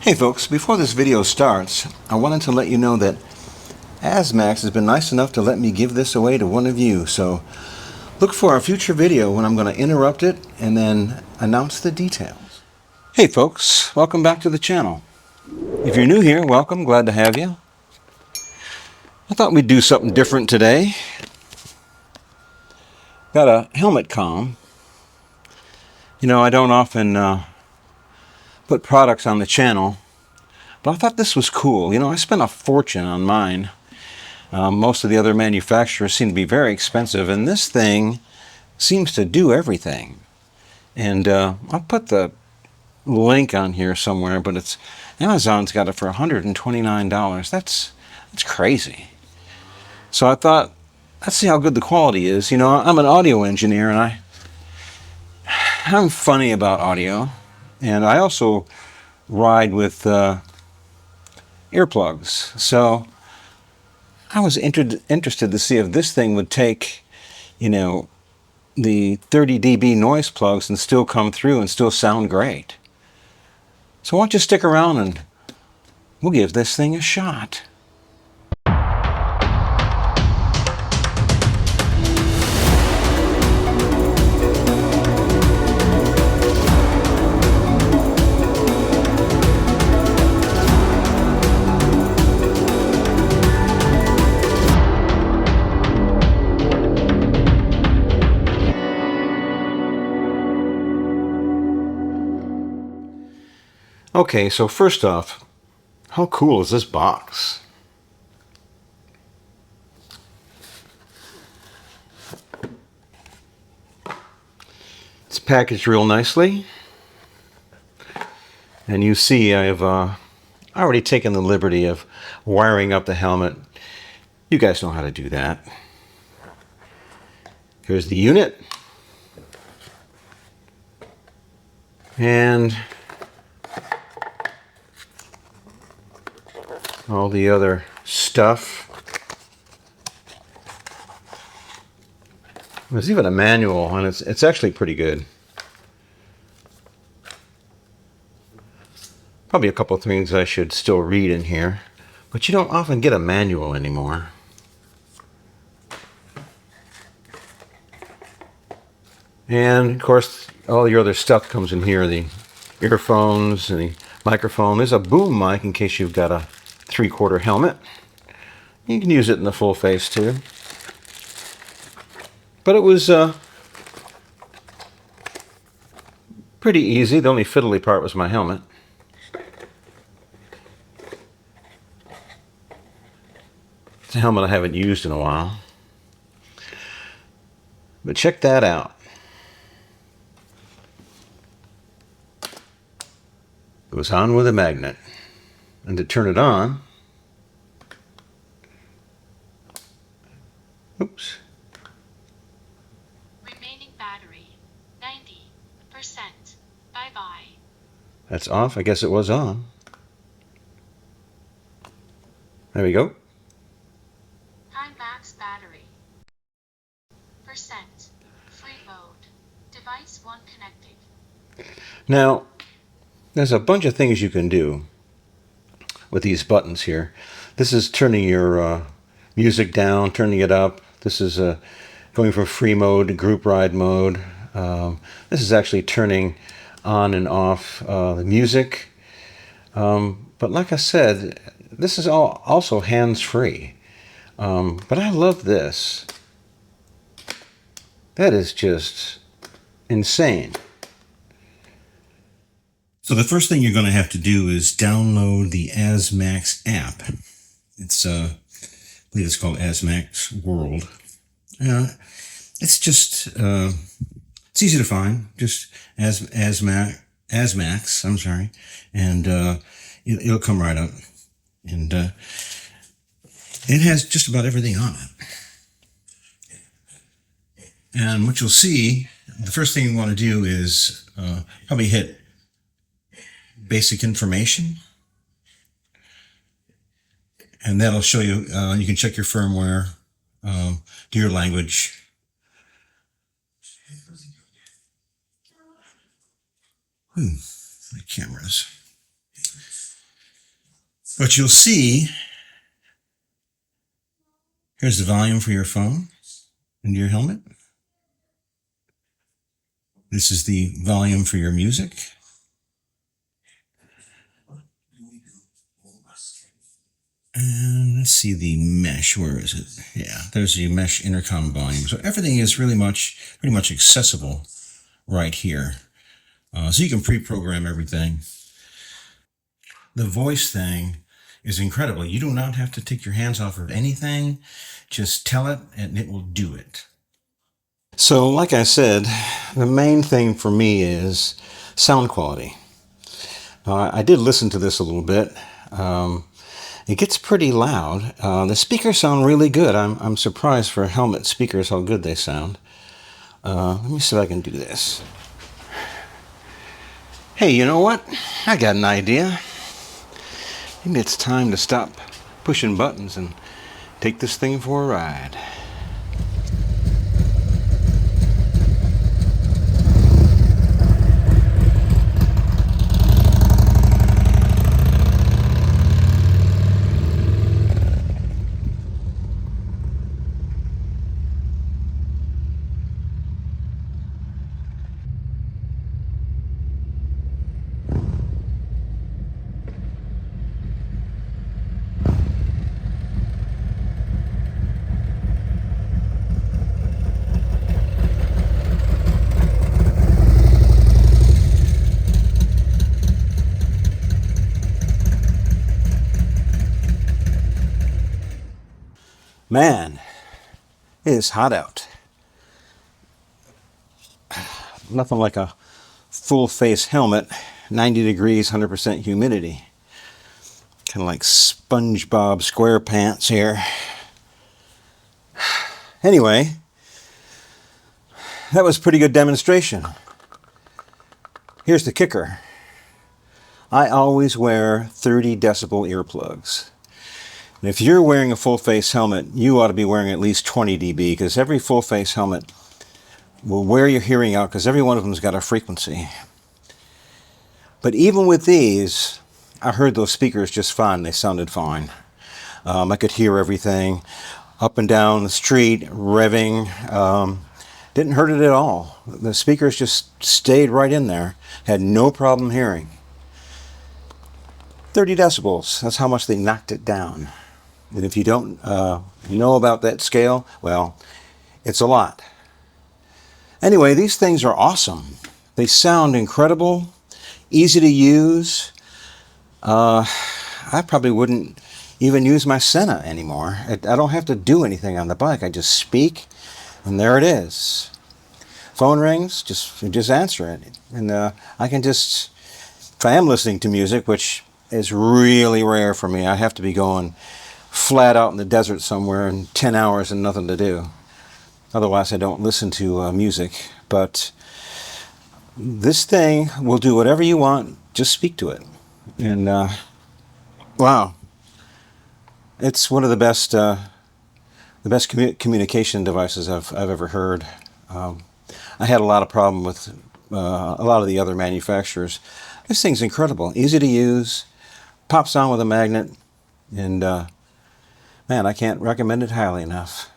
Hey folks, before this video starts, I wanted to let you know that Asmax has been nice enough to let me give this away to one of you, so look for a future video when I'm going to interrupt it and then announce the details. Hey folks, welcome back to the channel. If you're new here, welcome, glad to have you. I thought we'd do something different today. Got a helmet comm. You know, I don't often put products on the channel, but I thought this was cool. You know, I spent a fortune on mine. Most of the other manufacturers seem to be very expensive, and this thing seems to do everything. And I'll put the link on here somewhere, but it's Amazon's got it for $129. That's crazy. So I thought, let's see how good the quality is. You know, I'm an audio engineer, and I'm funny about audio. And I also ride with earplugs. So I was interested to see if this thing would take, you know, the 30 dB noise plugs and still come through and still sound great. So why don't you stick around and we'll give this thing a shot. Okay, so first off, how cool is this box? It's packaged real nicely. And you see I've already taken the liberty of wiring up the helmet. You guys know how to do that. Here's the unit. And all the other stuff. There's even a manual, and it's actually pretty good. Probably a couple of things I should still read in here, but you don't often get a manual anymore. And of course, all your other stuff comes in here, the earphones and the microphone. There's a boom mic in case you've got a 3/4 helmet. You can use it in the full face too. But it was pretty easy. The only fiddly part was my helmet. It's a helmet I haven't used in a while. But check that out. It goes on with a magnet. And to turn it on, oops. Remaining battery, 90%. Bye-bye. That's off. I guess it was on. There we go. High max battery. Percent. Free mode. Device 1 connected. Now, there's a bunch of things you can do with these buttons here. This is turning your music down, turning it up. This is going from free mode to group ride mode. This is actually turning on and off the music. But like I said, this is all also hands-free. But I love this. That is just insane. So the first thing you're going to have to do is download the Asmax app. It's I believe it's called Asmax World. It's just it's easy to find. Just Asmax. I'm sorry, and it'll come right up. And it has just about everything on it. And what you'll see, the first thing you want to do is probably hit basic information, and that'll show you, you can check your firmware, do your language. My cameras. But you'll see, here's the volume for your phone and your helmet. This is the volume for your music. And let's see the mesh. Where is it? Yeah, there's the mesh intercom volume. So everything is pretty much accessible right here. So you can pre-program everything. The voice thing is incredible. You do not have to take your hands off of anything. Just tell it and it will do it. So like I said, the main thing for me is sound quality. I did listen to this a little bit. It gets pretty loud. The speakers sound really good. I'm surprised for helmet speakers how good they sound. Let me see if I can do this. Hey, you know what? I got an idea. Maybe it's time to stop pushing buttons and take this thing for a ride. Man, it is hot out. Nothing like a full face helmet, 90 degrees, 100% humidity. Kind of like SpongeBob SquarePants here. Anyway, that was a pretty good demonstration. Here's the kicker. I always wear 30 decibel earplugs. And if you're wearing a full face helmet, you ought to be wearing at least 20 dB, because every full face helmet will wear your hearing out, because every one of them's got a frequency. But even with these, I heard those speakers just fine. They sounded fine. I could hear everything up and down the street, revving. Didn't hurt it at all. The speakers just stayed right in there. Had no problem hearing. 30 decibels, that's how much they knocked it down. And if you don't know about that scale, well, it's a lot. Anyway, these things are awesome. They sound incredible, easy to use. I probably wouldn't even use my Senna anymore. I don't have to do anything on the bike. I just speak, and there it is. Phone rings, just answer it. And I can just, if I am listening to music, which is really rare for me, I have to be going flat out in the desert somewhere in 10 hours and nothing to do. Otherwise, I don't listen to music. But this thing will do whatever you want. Just speak to it. And wow, it's one of the best communication devices I've ever heard. I had a lot of problem with a lot of the other manufacturers. This thing's incredible, easy to use, pops on with a magnet, and man, I can't recommend it highly enough.